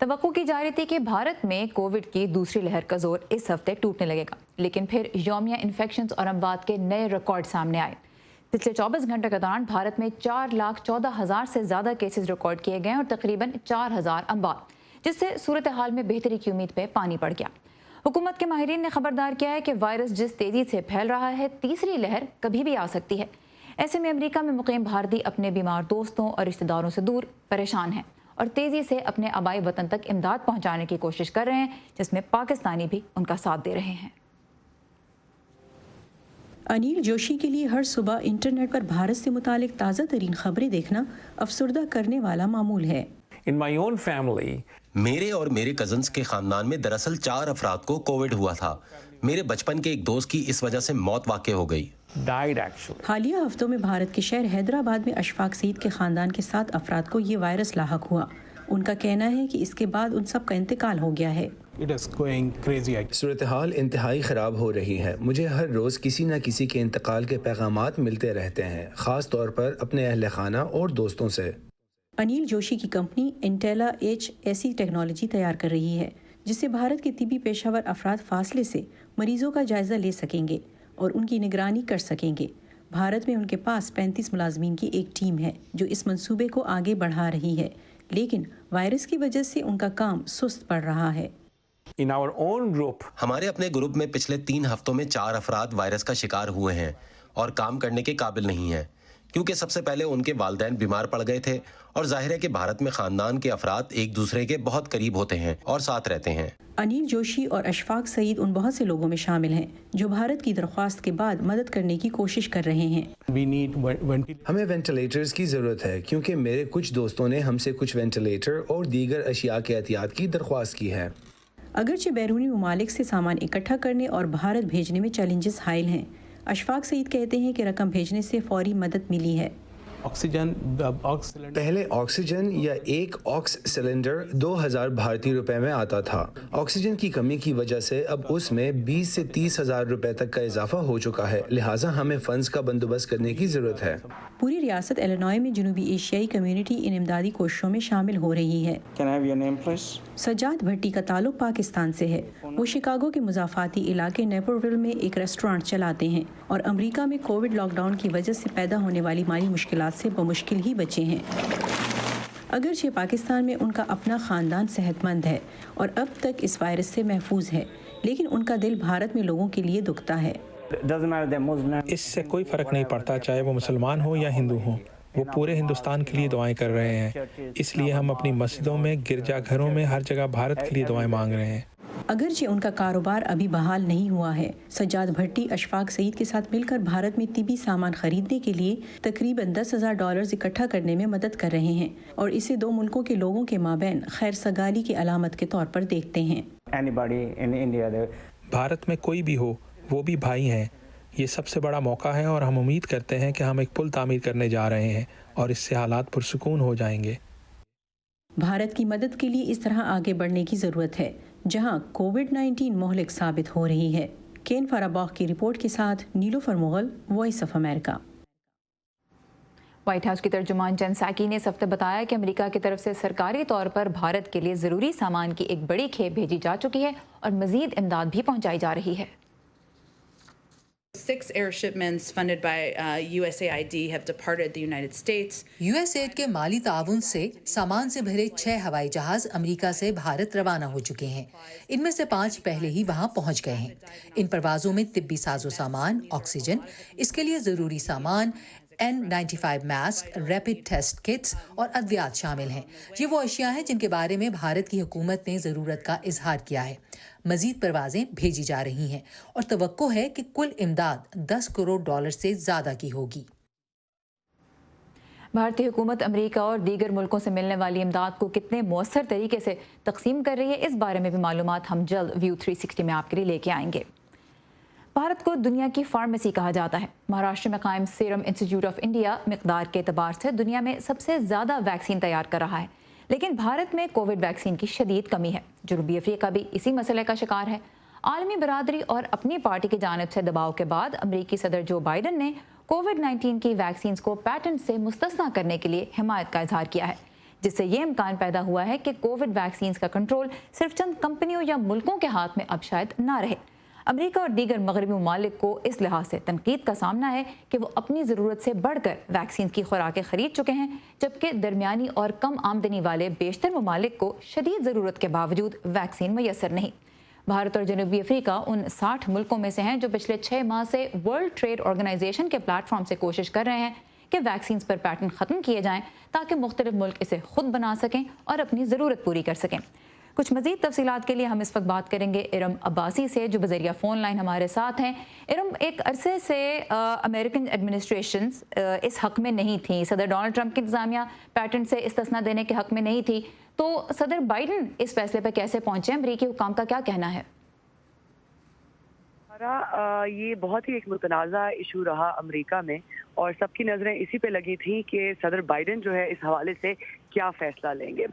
توقع کی جا رہی تھی کہ بھارت میں کووڈ کی دوسری لہر کا زور اس ہفتے ٹوٹنے لگے گا، لیکن پھر یومیہ انفیکشنز اور اموات کے نئے ریکارڈ سامنے آئے۔ پچھلے 24 گھنٹے کے دوران بھارت میں 4,14,000 سے زیادہ کیسز ریکارڈ کیے گئے اور تقریباً 4,000 اموات، جس سے صورتحال میں بہتری کی امید پہ پانی پڑ گیا۔ حکومت کے ماہرین نے خبردار کیا ہے کہ وائرس جس تیزی سے پھیل رہا ہے، تیسری لہر کبھی بھی آ سکتی ہے۔ ایسے میں امریکہ میں مقیم بھارتی اپنے بیمار دوستوں اور رشتہ داروں سے دور پریشان ہیں اور تیزی سے اپنے آبائی وطن تک امداد پہنچانے کی کوشش کر رہے ہیں، جس میں پاکستانی بھی ان کا ساتھ دے رہے ہیں۔ انیل جوشی کے لیے ہر صبح انٹرنیٹ پر بھارت سے متعلق تازہ ترین خبریں دیکھنا افسردہ کرنے والا معمول ہے۔ In my own family, میرے اور میرے کزنز کے خاندان میں دراصل 4 افراد کو کووڈ ہوا تھا۔ میرے بچپن کے ایک دوست کی اس وجہ سے موت واقع ہو گئی۔ died actually. حالیہ ہفتوں میں بھارت کے شہر حیدرآباد میں اشفاق سعید کے خاندان کے 7 افراد کو یہ وائرس لاحق ہوا۔ ان کا کہنا ہے کہ اس کے بعد ان سب کا انتقال ہو گیا ہے۔ صورتحال انتہائی خراب ہو رہی ہے۔ مجھے ہر روز کسی نہ کسی کے انتقال کے پیغامات ملتے رہتے ہیں، خاص طور پر اپنے اہل خانہ اور دوستوں سے۔ انیل جوشی کی کمپنی انٹیلا ایچ ایسی ٹیکنالوجی تیار کر رہی ہے جس سے بھارت کے طبی پیشہ ور افراد فاصلے سے مریضوں کا جائزہ لے سکیں گے اور ان کی نگرانی کر سکیں گے۔ بھارت میں ان کے پاس 35 ملازمین کی ایک ٹیم ہے جو اس منصوبے کو آگے بڑھا رہی ہے، لیکن وائرس کی وجہ سے ان کا کام سست پڑ رہا ہے۔ In our own group, ہمارے اپنے گروپ میں پچھلے 3 ہفتوں میں 4 افراد وائرس کا شکار ہوئے ہیں اور کام کرنے کے قابل نہیں ہیں، کیونکہ سب سے پہلے ان کے والدین بیمار پڑ گئے تھے، اور ظاہر ہے کہ بھارت میں خاندان کے افراد ایک دوسرے کے بہت قریب ہوتے ہیں اور ساتھ رہتے ہیں۔ انیل جوشی اور اشفاق سعید ان بہت سے لوگوں میں شامل ہیں جو بھارت کی درخواست کے بعد مدد کرنے کی کوشش کر رہے ہیں۔ ہمیں وینٹیلیٹرز کی ضرورت ہے کیونکہ میرے کچھ دوستوں نے ہم سے کچھ وینٹیلیٹر اور دیگر اشیاء کے احتیاط کی درخواست کی ہے۔ اگرچہ بیرونی ممالک سے سامان اکٹھا کرنے اور بھارت بھیجنے میں چیلنجز حائل ہیں، اشفاق سعید کہتے ہیں کہ رقم بھیجنے سے فوری مدد ملی ہے۔ پہلے آکسیجن یا ایک آکس سلنڈر 2,000 بھارتی روپے میں آتا تھا۔ آکسیجن کی کمی کی وجہ سے اب اس میں 20 سے 30,000 روپے تک کا اضافہ ہو چکا ہے، لہٰذا ہمیں فنڈز کا بندوبست کرنے کی ضرورت ہے۔ پوری ریاست الینوائے میں جنوبی ایشیائی کمیونٹی ان امدادی کوششوں میں شامل ہو رہی ہے۔ سجاد بھٹی کا تعلق پاکستان سے ہے۔ وہ شکاگو کے مضافاتی علاقے نیپروول میں ایک ریسٹورانٹ چلاتے ہیں اور امریکہ میں کووڈ لاک ڈاؤن کی وجہ سے پیدا ہونے والی مالی مشکلات سے بمشکل ہی بچے ہیں۔ اگرچہ پاکستان میں ان کا اپنا خاندان صحت مند ہے اور اب تک اس وائرس سے محفوظ ہے، لیکن ان کا دل بھارت میں لوگوں کے لیے دکھتا ہے۔ اس سے کوئی فرق نہیں پڑتا چاہے وہ مسلمان ہو یا ہندو ہو، وہ پورے ہندوستان کے لیے دعائیں کر رہے ہیں، اس لیے ہم اپنی مسجدوں میں، گرجا گھروں میں، ہر جگہ بھارت کے لیے دعائیں مانگ رہے ہیں۔ اگرچہ ان کا کاروبار ابھی بحال نہیں ہوا ہے، سجاد بھٹی اشفاق سعید کے ساتھ مل کر بھارت میں طبی سامان خریدنے کے لیے تقریباً $10,000 اکٹھا کرنے میں مدد کر رہے ہیں اور اسے 2 ملکوں کے لوگوں کے مابین خیر سگالی کی علامت کے طور پر دیکھتے ہیں۔ بھارت میں کوئی بھی ہو، وہ بھی بھائی ہیں۔ یہ سب سے بڑا موقع ہے اور ہم امید کرتے ہیں کہ ہم ایک پل تعمیر کرنے جا رہے ہیں اور اس سے حالات پرسکون ہو جائیں گے۔ بھارت کی مدد کے لیے اس طرح آگے بڑھنے کی ضرورت ہے جہاں کووڈ-19 مہلک ثابت ہو رہی ہے۔ کین فاراباغ کی رپورٹ کے ساتھ Nilofar Mughal, Voice of America. White House کی ترجمان جن ساکی نے اس ہفتے بتایا کہ امریکہ کی طرف سے سرکاری طور پر بھارت کے لیے ضروری سامان کی ایک بڑی کھیپ بھیجی جا چکی ہے اور مزید امداد بھی پہنچائی جا رہی ہے۔ 6 air shipments funded by USAID have departed the United States. USAID کے مالی تعاون سے سامان سے بھرے 6 ہوائی جہاز امریکہ سے بھارت روانہ ہو چکے ہیں۔ ان میں سے 5 پہلے ہی وہاں پہنچ گئے ہیں۔ ان پروازوں میں طبی ساز و سامان، آکسیجن، اس کے لیے ضروری سامان، N95 mask, rapid test kits اور ادویات شامل ہیں۔ یہ وہ اشیاء ہیں جن کے بارے میں بھارت کی حکومت نے ضرورت کا اظہار کیا ہے۔ مزید پروازیں بھیجی جا رہی ہیں اور توقع ہے کہ کل امداد $10 کروڑ سے زیادہ کی ہوگی۔ بھارتی حکومت امریکہ اور دیگر ملکوں سے ملنے والی امداد کو کتنے مؤثر طریقے سے تقسیم کر رہی ہے، اس بارے میں بھی معلومات ہم جلد ویو 360 میں آپ کے لیے لے کے آئیں گے۔ بھارت کو دنیا کی فارمیسی کہا جاتا ہے۔ مہاراشٹر میں قائم سیرم انسٹیٹیوٹ آف انڈیا مقدار کے اعتبار سے دنیا میں سب سے زیادہ ویکسین تیار کر رہا ہے، لیکن بھارت میں کووڈ ویکسین کی شدید کمی ہے۔ جنوبی افریقہ بھی اسی مسئلے کا شکار ہے۔ عالمی برادری اور اپنی پارٹی کی جانب سے دباؤ کے بعد امریکی صدر جو بائیڈن نے کووڈ-19 کی ویکسینز کو پیٹنٹ سے مستثنا کرنے کے لیے حمایت کا اظہار کیا ہے، جس سے یہ امکان پیدا ہوا ہے کہ کووڈ ویکسینز کا کنٹرول صرف چند کمپنیوں یا ملکوں کے ہاتھ میں اب شاید نہ رہے۔ امریکہ اور دیگر مغربی ممالک کو اس لحاظ سے تنقید کا سامنا ہے کہ وہ اپنی ضرورت سے بڑھ کر ویکسین کی خوراکیں خرید چکے ہیں، جبکہ درمیانی اور کم آمدنی والے بیشتر ممالک کو شدید ضرورت کے باوجود ویکسین میسر نہیں۔ بھارت اور جنوبی افریقہ ان 60 ملکوں میں سے ہیں جو پچھلے 6 ماہ سے ورلڈ ٹریڈ آرگنائزیشن کے پلیٹ فارم سے کوشش کر رہے ہیں کہ ویکسینز پر پیٹنٹ ختم کیے جائیں تاکہ مختلف ملک اسے خود بنا سکیں اور اپنی ضرورت پوری کر سکیں۔ کچھ مزید تفصیلات کے لیے ہم اس وقت بات کریں گے ارم عباسی سے جو بذریعہ فون لائن ہمارے ساتھ ہیں۔ ارم، ایک عرصے سے امریکن ایڈمنسٹریشنز اس حق میں نہیں تھیں، صدر ڈونلڈ ٹرمپ کی انتظامیہ پیٹنٹ سے استثنا دینے کے حق میں نہیں تھی، تو صدر بائیڈن اس فیصلے پر کیسے پہنچے؟ امریکی حکام کا کیا کہنا ہے؟ یہ بہت ہی ایک متنازع ایشو رہا امریکہ میں، اور سب کی نظریں اسی پہ لگی تھیں کہ صدر بائیڈن جو ہے اس حوالے سے کیا فیصلہ لیں گے۔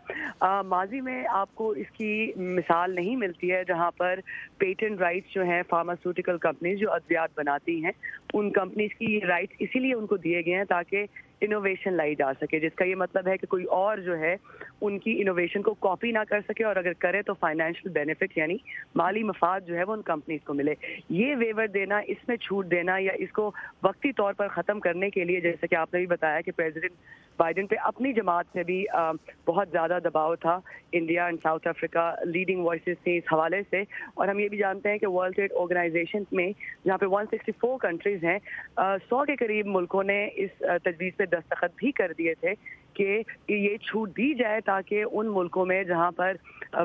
ماضی میں آپ کو اس کی مثال نہیں ملتی ہے جہاں پر پیٹنٹ رائٹس جو ہیں فارماسیوٹیکل کمپنیز جو ادویات بناتی ہیں، ان کمپنیز کی یہ رائٹس اسی لیے ان کو دیے گئے ہیں تاکہ انوویشن لائی جا سکے، جس کا یہ مطلب ہے کہ کوئی اور جو ہے ان کی انوویشن کو کاپی نہ کر سکے، اور اگر کرے تو فائنینشیل بینیفٹ یعنی مالی مفاد جو ہے وہ ان کمپنیز کو ملے۔ یہ ویور دینا، اس میں چھوٹ دینا یا اس کو وقتی طور پر ختم کرنے کے لیے، جیسے کہ آپ نے بھی بتایا کہ پریزیڈنٹ بائیڈن پہ اپنی جماعت سے بھی بہت زیادہ دباؤ تھا، India and South Africa leading voices تھیں اس حوالے سے، اور ہم یہ بھی جانتے ہیں کہ ورلڈ ٹریڈ آرگنائزیشن میں جہاں پہ 164 کنٹریز ہیں، 100 کے قریب ملکوں نے اس تجویز پہ دستخط بھی کر دیے تھے کہ یہ چھوٹ دی جائے تاکہ ان ملکوں میں جہاں پر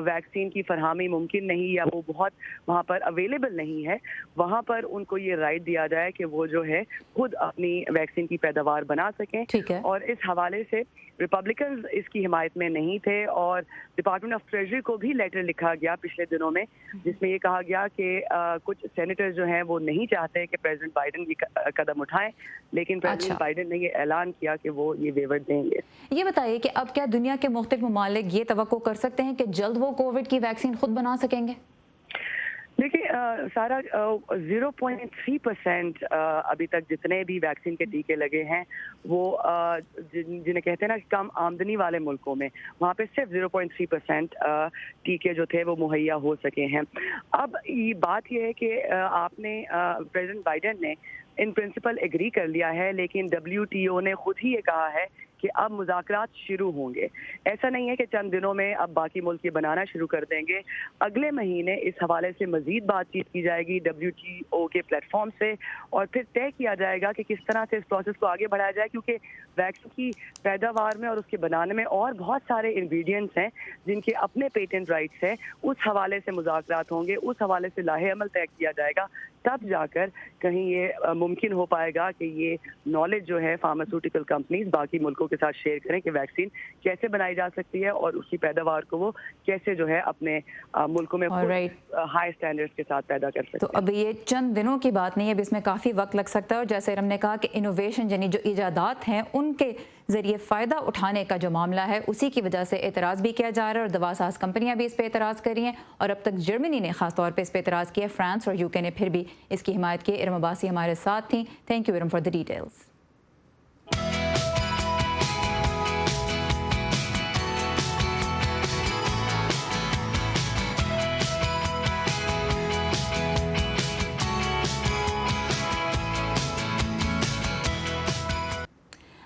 ویکسین کی فراہمی ممکن نہیں یا وہ بہت وہاں پر اویلیبل نہیں ہے، وہاں پر ان کو یہ رائٹ دیا جائے کہ وہ جو ہے خود اپنی ویکسین کی پیداوار بنا سکیں۔ اور اس حوالے سے ریپبلکنز اس کی حمایت میں نہیں تھے، اور ڈپارٹمنٹ آف ٹریجری کو بھی لیٹر لکھا گیا پچھلے دنوں میں جس میں یہ کہا گیا کہ کچھ سینیٹر جو ہیں وہ نہیں چاہتے کہ پریزیڈنٹ بائیڈن یہ قدم اٹھائیں، لیکن پریزیڈنٹ بائیڈن نے یہ اعلان کیا کہ وہ یہ ویور دیں گے۔ یہ بتائیے کہ اب کیا دنیا کے مختلف ممالک یہ توقع کر سکتے ہیں کہ جلد وہ کووڈ کی ویکسین خود بنا سکیں گے؟ دیکھیے سارا 0.3% ابھی تک جتنے بھی ویکسین کے ٹیکے لگے ہیں وہ جنہیں کہتے ہیں نا کم آمدنی والے ملکوں میں، وہاں پہ صرف 0.3% ٹیکے جو تھے وہ مہیا ہو سکے ہیں۔ اب یہ بات یہ ہے کہ آپ نے پریزیڈنٹ بائیڈن نے ان پرنسپل ایگری کر لیا ہے، لیکن WTO نے خود ہی یہ کہا ہے کہ اب مذاکرات شروع ہوں گے۔ ایسا نہیں ہے کہ چند دنوں میں اب باقی ملک یہ بنانا شروع کر دیں گے، اگلے مہینے اس حوالے سے مزید بات چیت کی جائے گی WTO کے پلیٹ فارم سے، اور پھر طے کیا جائے گا کہ کس طرح سے اس پروسیس کو آگے بڑھایا جائے، کیونکہ ویکسین کی پیداوار میں اور اس کے بنانے میں اور بہت سارے انگریڈینٹس ہیں جن کے اپنے پیٹنٹ رائٹس ہیں، اس حوالے سے مذاکرات ہوں گے، اس حوالے سے لاہے عمل طے کیا جائے گا، تب جا کر کہیں یہ ممکن ہو پائے گا کہ یہ نالج جو ہے فارماسیوٹیکل کمپنیز باقی ملکوں کے ساتھ شیئر کریں کہ ویکسین کیسے بنائی جا سکتی ہے اور اس کی پیداوار کو وہ کیسے جو ہے اپنے ملکوں میں ہائی اسٹینڈرڈز کے ساتھ پیدا کر سکتے ہیں۔ تو اب یہ چند دنوں کی بات نہیں ہے، اب اس میں کافی وقت لگ سکتا ہے، اور جیسے ہم نے کہا کہ انوویشن یعنی جو ایجادات ہیں ان کے ذریعے فائدہ اٹھانے کا جو معاملہ ہے اسی کی وجہ سے اعتراض بھی کیا جا رہا ہے، اور دوا ساز کمپنیاں بھی اس پہ اعتراض کر رہی ہیں، اور اب تک جرمنی نے خاص طور پہ اس پہ اعتراض کیا، فرانس اور UK نے پھر بھی اس کی حمایت کی۔ ارم عباسی ہمارے ساتھ تھیں، thank you Iram for the details.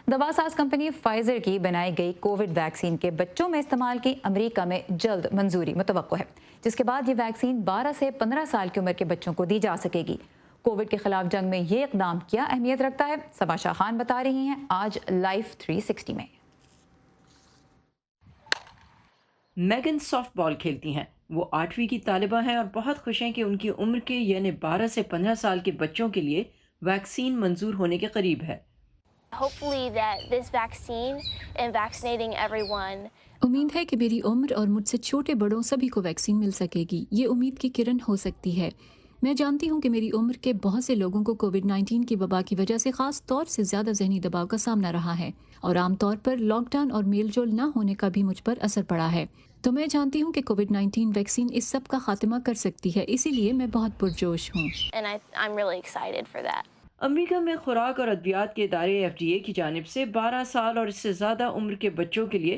دوا ساز کمپنی فائزر کی بنائی گئی کووڈ ویکسین کے بچوں میں استعمال کی امریکہ میں جلد منظوری متوقع ہے، جس کے بعد یہ ویکسین 12 سے 15 سال کی عمر کے بچوں کو دی جا سکے گی۔ کووڈ کے خلاف جنگ میں یہ اقدام کیا اہمیت رکھتا ہے، صبا شاہ خان بتا رہی ہیں آج لائف 360 میں۔ میگن سافٹ بال کھیلتی ہیں، وہ 8ویں کی طالبہ ہیں اور بہت خوش ہیں کہ ان کی عمر کے یعنی 12 سے 15 سال کے بچوں کے لیے ویکسین منظور ہونے کے قریب ہے۔ امید ہے کہ میری عمر اور مجھ سے چھوٹے بڑوں سبھی کو ویکسین مل سکے گی، یہ امید کی کرن ہو سکتی ہے۔ میں جانتی ہوں کہ میری عمر کے بہت سے لوگوں کو کووڈ-19 کی وبا کی وجہ سے خاص طور سے زیادہ ذہنی دباؤ کا سامنا رہا ہے، اور عام طور پر لاک ڈاؤن اور میل جول نہ ہونے کا بھی مجھ پر اثر پڑا ہے۔ تو میں جانتی ہوں کہ کووڈ-19 ویکسین اس سب کا خاتمہ کر سکتی ہے، اسی لیے میں بہت پرجوش ہوں۔ امریکہ میں خوراک اور ادویات کے ادارے FDA کی جانب سے 12 سال اور اس سے زیادہ عمر کے بچوں کے لیے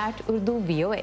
@urduvoa।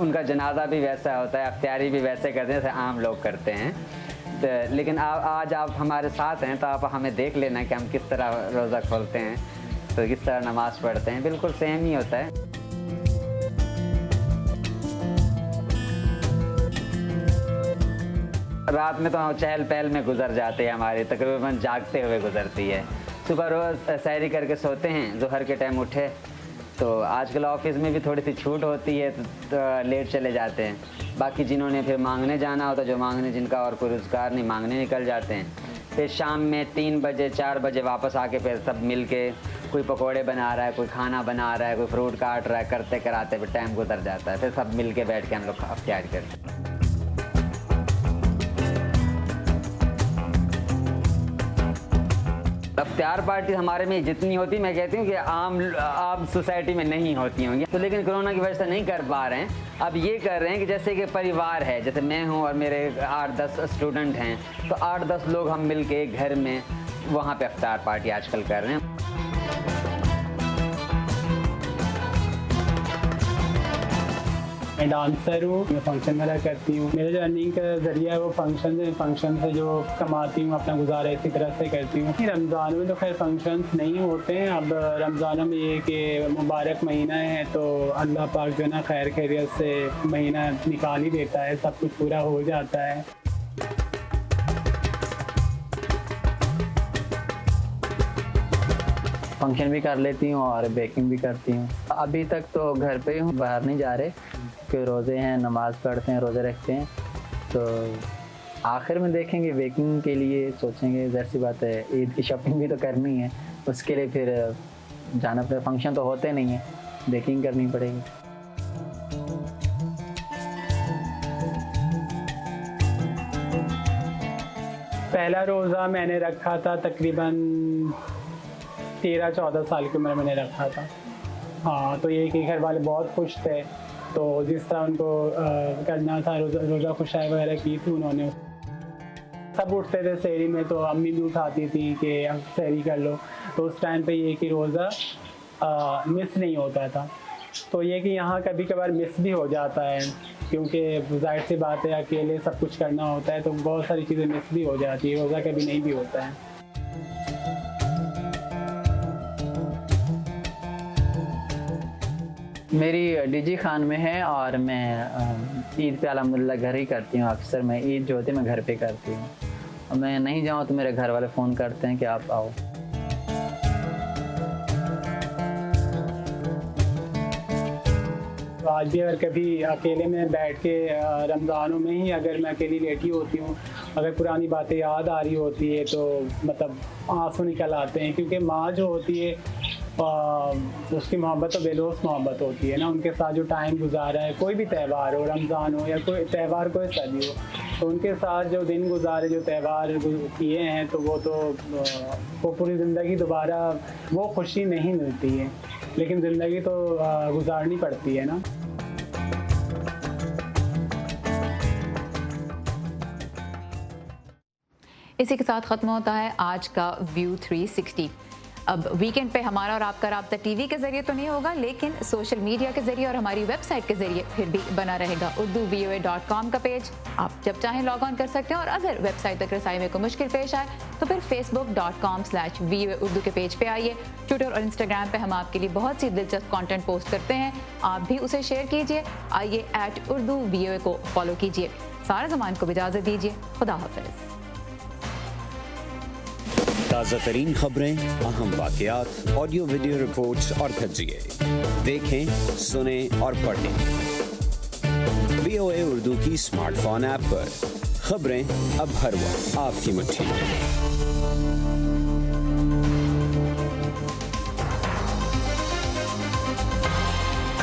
ان کا جنازہ بھی ویسا ہوتا ہے, افطاری بھی ویسے کرتے ہیں جیسے عام لوگ کرتے ہیں. لیکن آج آپ ہمارے ساتھ ہیں تو آپ ہمیں دیکھ لینا کہ ہم کس طرح روزہ کھولتے ہیں, تو کس طرح نماز پڑھتے ہیں, بالکل سیم ہی ہوتا ہے. رات میں تو چہل پہل میں گزر جاتے ہیں ہماری, تقریباً جاگتے ہوئے گزرتی ہے. صبح روز سحری کر کے سوتے ہیں, ظہر کے ٹائم اٹھے, تو آج کل آفس میں بھی تھوڑی سی چھوٹ ہوتی ہے تو لیٹ چلے جاتے ہیں. باقی جنہوں نے پھر مانگنے جانا ہوتا, جو مانگنے جن کا اور کوئی روزگار نہیں, مانگنے نکل جاتے ہیں. پھر شام میں 3 بجے 4 بجے واپس آ کے پھر سب مل کے کوئی پکوڑے بنا رہا ہے, کوئی کھانا بنا رہا ہے, کوئی فروٹ کاٹ رہا ہے, کرتے کراتے پھر ٹائم گزر جاتا ہے. پھر سب مل کے بیٹھ کے ہم لوگ افطار کرتے ہیں. افطار پارٹی ہمارے میں جتنی ہوتی, میں کہتی ہوں کہ عام سوسائٹی میں نہیں ہوتی ہوں گی, تو لیکن کرونا کی وجہ سے نہیں کر پا رہے ہیں. اب یہ کر رہے ہیں کہ جیسے کہ پریوار ہے, جیسے میں ہوں اور میرے 8-10 اسٹوڈنٹ ہیں, تو 8-10 لوگ ہم مل کے ایک گھر میں وہاں پہ افطار پارٹی آج کل کر رہے ہیں. میں ڈانسر ہوں, میں فنکشن وغیرہ کرتی ہوں. میرا جو ارننگ کا ذریعہ ہے وہ فنکشن سے جو کماتی ہوں اپنا گزارا اسی طرح سے کرتی ہوں. رمضان میں تو خیر فنکشنس نہیں ہوتے ہیں. اب رمضانوں میں یہ کہ مبارک مہینہ ہے تو اللہ پاک جو ہے نا خیر خیریت سے مہینہ نکال ہی دیتا ہے, سب کچھ پورا ہو جاتا ہے. فنکشن بھی کر لیتی ہوں اور بیکنگ بھی کرتی ہوں. ابھی تک تو گھر پہ ہی ہوں, باہر نہیں جا رہے, کہ روزے ہیں, نماز پڑھتے ہیں, روزے رکھتے ہیں. تو آخر میں دیکھیں گے, بیکنگ کے لیے سوچیں گے, ظاہر سی بات ہے عید کی شاپنگ بھی تو کرنی ہے, اس کے لیے پھر جانا پڑے. فنکشن تو ہوتے نہیں ہیں, بیکنگ کرنی پڑے گی. پہلا روزہ میں نے رکھا تھا تقریباً 13-14 سال کی عمر میں نے رکھا تھا. ہاں, تو یہ کہ گھر والے بہت خوش تھے, تو جس طرح ان کو کرنا تھا روزہ خوشائی وغیرہ کی تھی انہوں نے. سب اٹھتے تھے سحری میں, تو امی بھی اٹھاتی تھی کہ سحری کر لو. تو اس ٹائم پہ یہ کہ روزہ مس نہیں ہوتا تھا. تو یہ کہ یہاں کبھی کبھار مس بھی ہو جاتا ہے, کیونکہ ظاہر سی بات ہے اکیلے سب کچھ کرنا ہوتا ہے, تو بہت ساری چیزیں مس بھی ہو جاتی ہے. روزہ کبھی نہیں بھی ہوتا ہے. میری ڈی جی خان میں ہے, اور میں عید پہ الحمدللہ گھر ہی کرتی ہوں. اکثر میں عید جو ہوتی ہے میں گھر پہ کرتی ہوں. میں نہیں جاؤں تو میرے گھر والے فون کرتے ہیں کہ آپ آؤ. آج بھی اگر کبھی اکیلے میں بیٹھ کے رمضانوں میں ہی اگر میں اکیلی لیٹی ہوتی ہوں, اگر پرانی باتیں یاد آ رہی ہوتی ہے تو مطلب آنسو نکل آتے ہیں. کیونکہ ماں جو ہوتی ہے اس کی محبت تو بے لوث محبت ہوتی ہے نا. ان کے ساتھ جو ٹائم گزارا ہے, کوئی بھی تہوار ہو, رمضان ہو یا کوئی تہوار کوئی سا بھی ہو, تو ان کے ساتھ جو دن گزارے, جو تہوار کیے ہیں, تو وہ پوری زندگی دوبارہ وہ خوشی نہیں ملتی ہے. لیکن زندگی تو گزارنی پڑتی ہے نا. اسی کے ساتھ ختم ہوتا ہے آج کا ویو 360. اب ویکینڈ پہ ہمارا اور آپ کا رابطہ ٹی وی کے ذریعے تو نہیں ہوگا, لیکن سوشل میڈیا کے ذریعے اور ہماری ویب سائٹ کے ذریعے پھر بھی بنا رہے گا. urduvoa.com کا پیج آپ جب چاہیں لاگ آن کر سکتے ہیں, اور اگر ویب سائٹ تک رسائی میں کوئی مشکل پیش آئے تو پھر facebook.com/VOA Urdu کے پیج پہ آئیے. ٹویٹر اور انسٹاگرام پہ ہم آپ کے لیے بہت سی دلچسپ کانٹینٹ پوسٹ کرتے ہیں, آپ بھی اسے شیئر کیجیے. آئیے @urduvoa کو فالو کیجیے. سارا زمان کو اجازت دیجیے. خدا حافظ. تازہ ترین خبریں, اہم واقعات, آڈیو ویڈیو رپورٹس اور تجزیے دیکھیں, سنیں اور پڑھیں. VOA اردو کی اسمارٹ فون ایپ پر. خبریں اب ہر وقت آپ کی مٹھی میں.